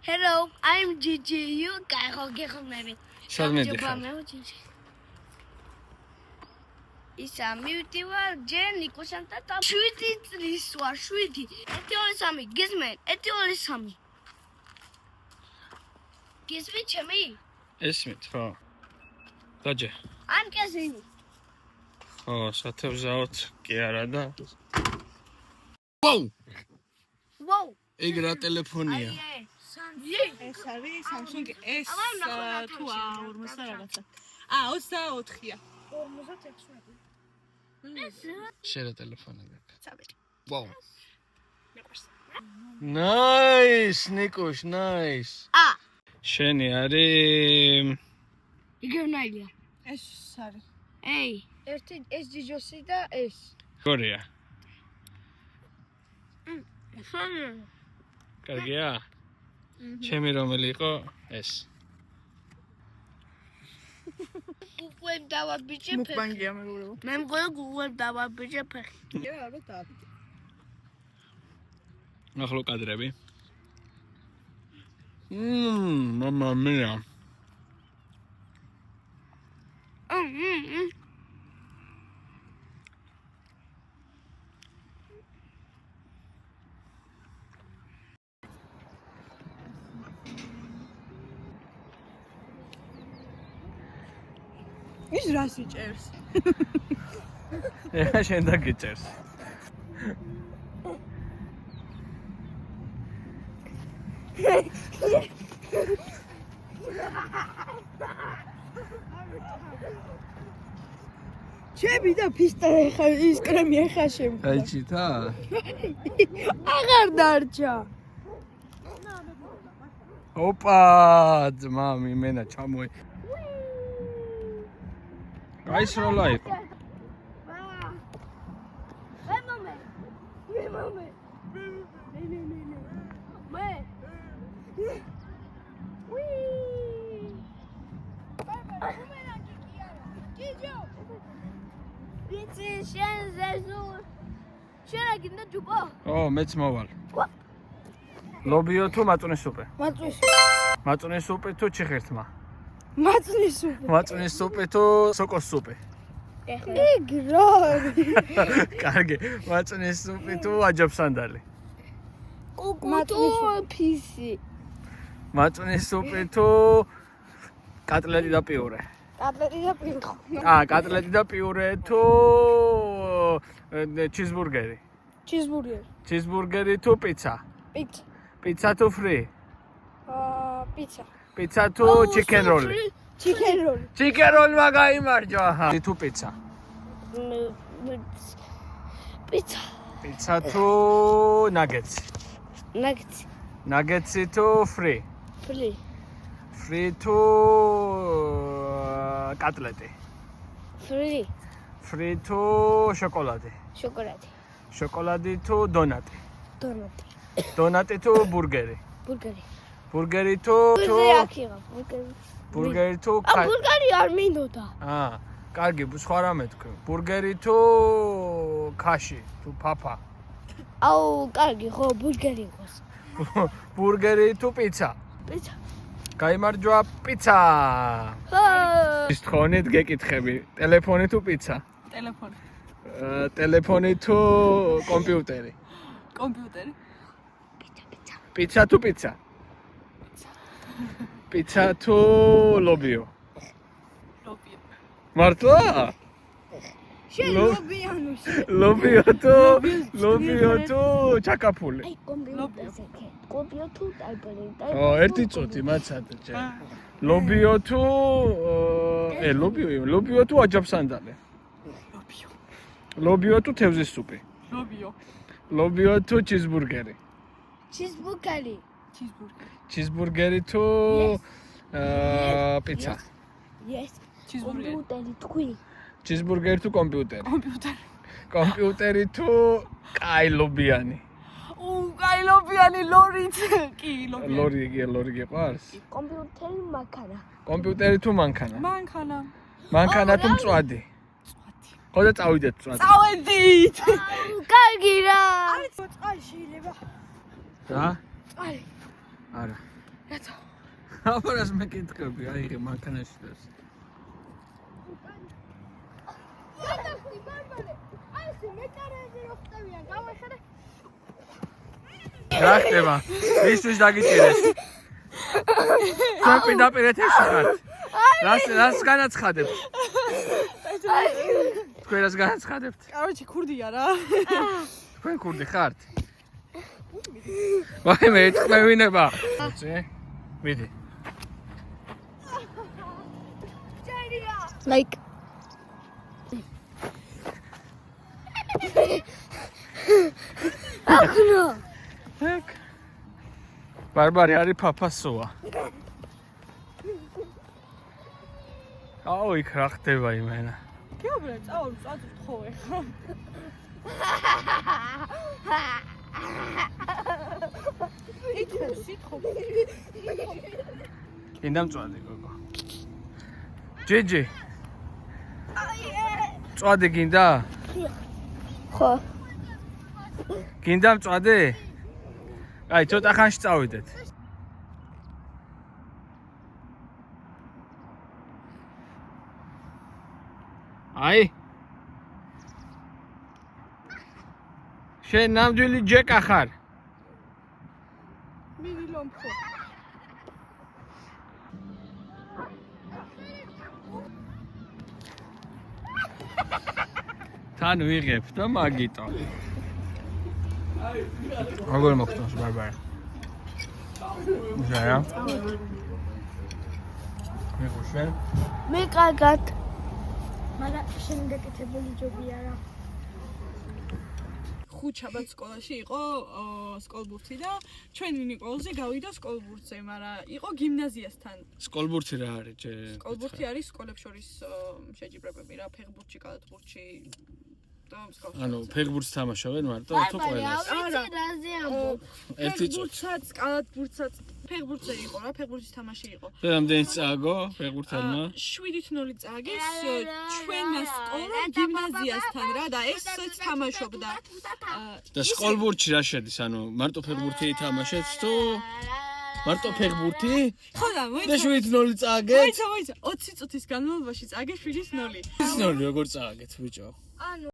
Hello, I'm Gigi. You guys are getting It's a mutual Jenny Cosanta. Shoot it, this was sweetie. Etiole Gizman, Etiole Sammy. Kiss me, Chummy. Esmit, ხო. დაჯე. I'm guessing. ხო, სათევზაოთ კი არა და. ვოუ! Whoa! ეგ რა ტელეფონია? ეს არის Samsung S თუ A40 რაღაცა. 24-ია. 56. შენ რა ტელეფონი გაქვს? Sabit. ვოუ! Nice, Nikush, nice. შენი არის Ignornalia. ეს არის. Hey. ერთი ეს ჯიჯოსი და ეს. გორია. Fun. კარგია? ჩემი რომელი იყო ეს? Web dawa biche. მუკბანგია მეუბნებო. მე მგონი Google dawa biche ფეხი. არა და. ახლო კადრები. Mamma mia. ის რას იჭერს? ეხა შენ დაგიჭერს. ჩემი და ფისტა ხა ის კრემი ხა შემ. აიჩითა? აღარ დარჩა. ოპა, ძმა მიმენა ჩამოი. გაისროლა იყო. მეც მოვალ. ლობიო თუ მაწუნის სუპე? მაწუნის სუპე თუ ჩიხერთმა? მაწუნის სუპე თუ სოკოს სუპე? ეგ რა არის? კარგი, მაწუნის სუპე თუ აჯობსანდალი? კუკუტუ ფისი. მაწუნის სუპე თუ კატლეტი და პიურე? კატლეტი და პიურე თუ ჩიზბურგერი? ჩიზბურგერი თუ პიცა? პიცა თუ ფრი? პიცა თუ ჩიკენ როლი? ჩიკენ როლი მაგაიმარჯვა. თუ პიცა? პიცა თუ ნაგეტსი? ნაგეტსი თუ ფრი? ფრი თუ კატლეტი? ფრი თუ შოკოლადი? შოკოლადი თუ დონატი? დონატი თუ ბურგერი? ბურგერი თუ ბურგერი თუ ბურგერი არ მინდოდა. კარგი, სხვა რამე თქვი. ბურგერი თუ ქაში, თუ ფაფა? აუ, კარგი, ხო, ბურგერი იყოს. ბურგერი თუ პიცა? გაიმარჯვა პიცა. ის თხოვნით გეკითხები, ტელეფონი თუ პიცა? ტელეფონი თუ კომპიუტერი? პიცა თუ პიცა? პიცა თუ ლობიო? მართლა? ლობიო თუ ჩაკაფული? კომპიუტერ თუ ტაიპერი. ერთი წუთი მაცადე ჯერ. ლობიო თუ ლობიო თუ აჯობსანდალი? ლობიო თუ თევზის სუპი? ლობიო თუ ჩიზბურგერი? ჩიზბურგერი თუ პიცა? კომპიუტერი თქვი. ჩიზბურგერი თუ კომპიუტერი? კომპიუტერი თუ კაილობიანი? კაილობიანი ლორიც კი ლორი გიყვარს? კომპიუტერი თუ მანქანა? მანქანა თუ მწვადი? ხო და წავიდეთ მწვადი. წავედით. კარგი რა. არის წყალი შეიძლება. რა? წყალი. არა. რატო? აბარას მეკითხები, აიღე მანქანაში დას. გადახდი ბარბარე. აი ეს მეტარები რო ხტებიან, გავახედე. რა ხდება? ისთვის დაგიჭირეს. თქვენ პირდაპირ ეთერში ხართ. რას განაცხადებთ? თქვენ რას განაცხადებთ? კაროჩი ქურდია რა. თქვენ ქურდი ხართ? ვაიმე, ეთქმევინება. მიდი. Like აკნო ეკ. ბარბარე არის ფაფასოა. აუ, იქ რა ხდება იმენა? გეუბრე, წავალ, წაძრთხოვე ხა. იქ სიტყვა. კიდე მწვადი გოგო. ჯეჯე. მწვადი გინდა? ხო გინდა მწვადი? აი, ცოტა ხანში წავიდეთ. აი. შენ ნამდვილი ჯეკა ხარ? მიდი ლომფო. თან ვიღებ და მაგიტო. როგორ მოგწონს ბარბარე? ზაა. მეგოშენ? მე კარგად მაგრამ შენ გაკეთებული ჯობი არა ხუთშაბათ სკოლაში იყო სკოლბურთი და ჩვენ ნიკოლზე გავიდა სკოლბურთზე, მაგრამ იყო გიმნაზიასთან. სკოლბურთი რა არის? სკოლბურთი არის სკოლებს შორის შეჯიბრებები რა, ფეხბურთში, კალათბურთში და მსგავსი. ანუ ფეხბურთს თამაშობენ მარტო თუ ყველას? არა რაზე ამბობ ერთი წუთი. ფეხბურთსაც, კალათბურთსაც, ფეხბურთზე იყო რა, ფეხბურთის თამაში იყო. რამდენი წააგო ფეხბურთელმა? 7-0 წააგეს ჩვენმა სკოლამ გიმნაზიასთან რა და ესეც თამაშობდა. და სკოლბურთში რა შედის? ანუ მარტო ფეხბურთი ითამაშეთ თუ მარტო ფეხბურთი? ხო და და 7-0 წააგეთ? მოიცა 20 წუთის განმავლობაში წააგეს 7-0. 7-0 როგორ წააგეთ ბიჭო? ანუ